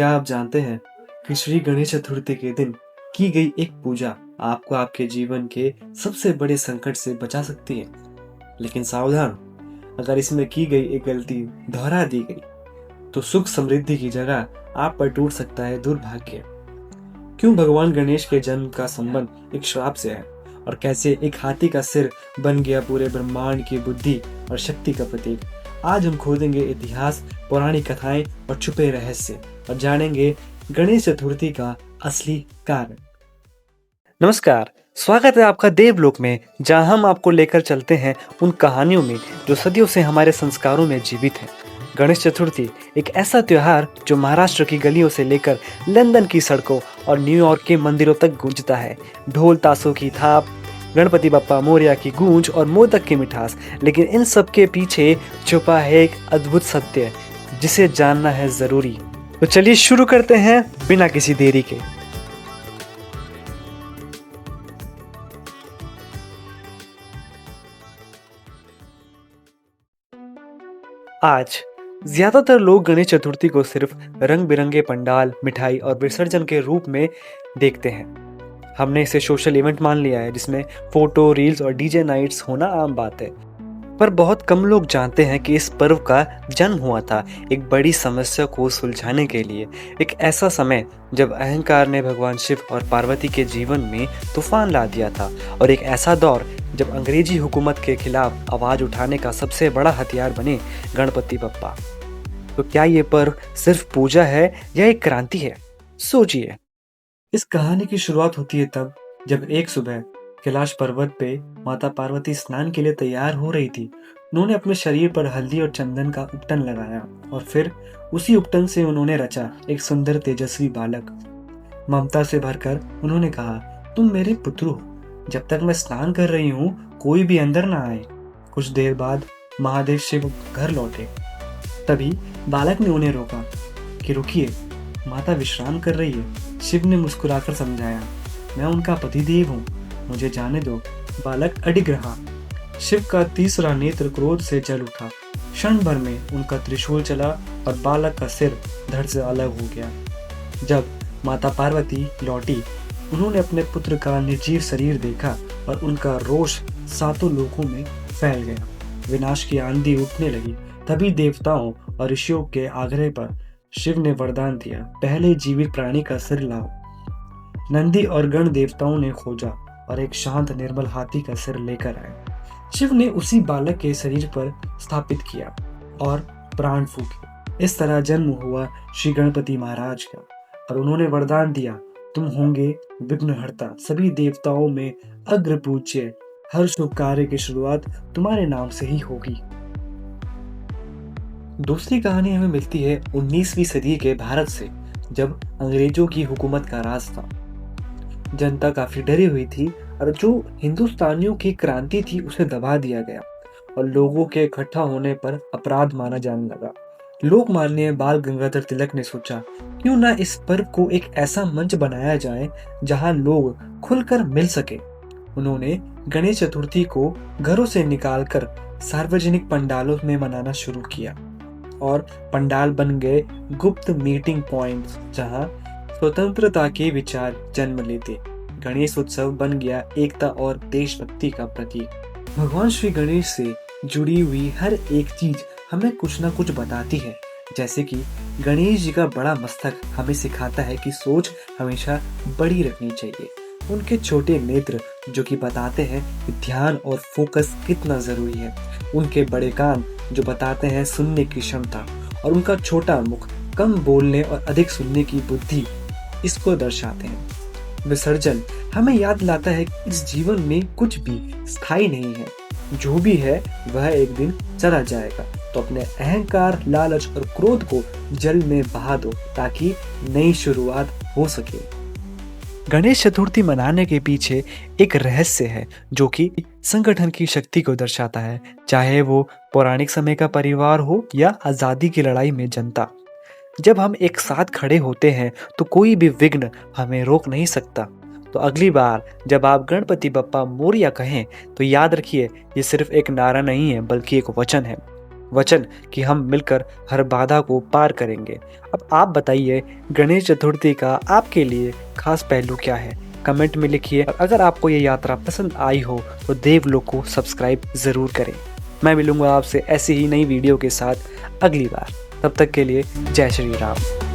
क्या आप जानते हैं कि श्री गणेश चतुर्थी के दिन की गई एक पूजा आपको आपके जीवन के सबसे बड़े संकट से बचा सकती है। लेकिन सावधान, अगर इसमें की गई एक गलती दोहरा दी गई तो सुख समृद्धि की जगह आप पर टूट सकता है दुर्भाग्य। क्यों भगवान गणेश के जन्म का संबंध एक श्राप से है और कैसे एक हाथी का सिर बन गया पूरे ब्रह्मांड की बुद्धि और शक्ति का प्रतीक। आज हम खोदेंगे इतिहास, पौराणिक कथाएं और छुपे रहस्य और जानेंगे गणेश चतुर्थी का असली कारण। नमस्कार, स्वागत है आपका देवलोक में, जहां हम आपको लेकर चलते हैं उन कहानियों में जो सदियों से हमारे संस्कारों में जीवित हैं। गणेश चतुर्थी एक ऐसा त्योहार जो महाराष्ट्र की गलियों से लेकर लंदन की सड़कों और न्यूयॉर्क के मंदिरों तक गूंजता है। ढोल ताशों की थाप, गणपति बप्पा मोरया की गूंज और मोदक की मिठास, लेकिन इन सब के पीछे छुपा है एक अद्भुत सत्य जिसे जानना है जरूरी। तो चलिए शुरू करते हैं बिना किसी देरी के। आज ज्यादातर लोग गणेश चतुर्थी को सिर्फ रंग बिरंगे पंडाल, मिठाई और विसर्जन के रूप में देखते हैं। हमने इसे सोशल इवेंट मान लिया है जिसमें फोटो, रील्स और डीजे नाइट्स होना आम बात है। पर बहुत कम लोग जानते हैं कि इस पर्व का जन्म हुआ था एक बड़ी समस्या को सुलझाने के लिए। एक ऐसा समय जब अहंकार ने भगवान शिव और पार्वती के जीवन में तूफान ला दिया था, और एक ऐसा दौर जब अंग्रेजी हुकूमत के खिलाफ आवाज उठाने का सबसे बड़ा हथियार बने गणपति बप्पा। तो क्या ये पर्व सिर्फ पूजा है या एक क्रांति है? सोचिए। इस कहानी की शुरुआत होती है तब जब एक सुबह कैलाश पर्वत पे माता पार्वती स्नान के लिए तैयार हो रही थी। उन्होंने अपने शरीर पर हल्दी और चंदन का उपटन लगाया और फिर उसी उपटन से उन्होंने रचा एक सुंदर तेजस्वी बालक। ममता से भरकर उन्होंने कहा, तुम मेरे पुत्र हो, जब तक मैं स्नान कर रही हूँ कोई भी अंदर ना आए। कुछ देर बाद महादेव शिव घर लौटे। तभी बालक ने उन्हें रोका कि रुकिए, माता विश्राम कर रही है। शिव ने मुस्कुराकर समझाया, मैं उनका पतिदेव हूँ, मुझे जाने दो। बालक अडिग रहा। शिव का तीसरा नेत्र क्रोध से जल उठा। क्षण भर में उनका त्रिशूल चला और बालक का सिर धड़ से अलग हो गया। जब माता पार्वती लौटी, उन्होंने अपने पुत्र का निर्जीव शरीर देखा और उनका रोष सातों लोकों में फैल गया। विनाश की आंधी उठने लगी। तभी देवताओं और ऋषियों के आग्रह पर शिव ने वरदान दिया, पहले जीवित प्राणी का सिर लाओ। नंदी और गण देवताओं ने खोजा और एक शांत निर्मल हाथी का सिर लेकर आए। शिव ने उसी बालक के शरीर पर स्थापित किया और प्राण फूके। इस तरह जन्म हुआ श्री गणपति महाराज का, और उन्होंने वरदान दिया, तुम होंगे विघ्नहर्ता, सभी देवताओं में अग्र पूज्य, हर शुभ कार्य की शुरुआत तुम्हारे नाम से ही होगी। दूसरी कहानी हमें मिलती है 19वीं सदी के भारत से, जब अंग्रेजों की हुकूमत का राज था। जनता काफी डरी हुई थी और जो हिंदुस्तानियों की क्रांति थी उसे दबा दिया गया और लोगों के इकट्ठा होने पर अपराध माना जाने लगा। लोकमान्य बाल गंगाधर तिलक ने सोचा, क्यों ना इस पर्व को एक ऐसा मंच बनाया जाए जहां लोग खुलकर मिल सके। उन्होंने गणेश चतुर्थी को घरों से निकालकर सार्वजनिक पंडालों में मनाना शुरू किया और पंडाल बन गए गुप्त मीटिंग पॉइंट्स जहां स्वतंत्रता के विचार जन्म लेते। गणेश उत्सव बन गया एकता और देशभक्ति का प्रतीक। भगवान श्री गणेश से जुड़ी हुई हर एक चीज हमें कुछ ना कुछ बताती है, जैसे कि गणेश जी का बड़ा मस्तक हमें सिखाता है कि सोच हमेशा बड़ी रखनी चाहिए। उनके छोटे नेत्र जो कि बताते हैं कि ध्यान और फोकस कितना जरूरी है। उनके बड़े कान जो बताते हैं सुनने की क्षमता, और उनका छोटा मुख कम बोलने और अधिक सुनने की बुद्धि इसको दर्शाते हैं। विसर्जन हमें याद दिलाता है कि इस जीवन में कुछ भी स्थायी नहीं है, जो भी है वह एक दिन चला जाएगा। तो अपने अहंकार, लालच और क्रोध को जल में बहा दो ताकि नई शुरुआत हो सके। गणेश चतुर्थी मनाने के पीछे एक रहस्य है जो कि संगठन की शक्ति को दर्शाता है, चाहे वो पौराणिक समय का परिवार हो या आजादी की लड़ाई में जनता। जब हम एक साथ खड़े होते हैं तो कोई भी विघ्न हमें रोक नहीं सकता। तो अगली बार जब आप गणपति बप्पा मोरया कहें तो याद रखिए, ये सिर्फ एक नारा नहीं है बल्कि एक वचन है। वचन कि हम मिलकर हर बाधा को पार करेंगे। अब आप बताइए, गणेश चतुर्थी का आपके लिए खास पहलू क्या है? कमेंट में लिखिए। अगर आपको ये यात्रा पसंद आई हो तो देवलोक को सब्सक्राइब ज़रूर करें। मैं मिलूंगा आपसे ऐसी ही नई वीडियो के साथ अगली बार। तब तक के लिए जय श्री राम।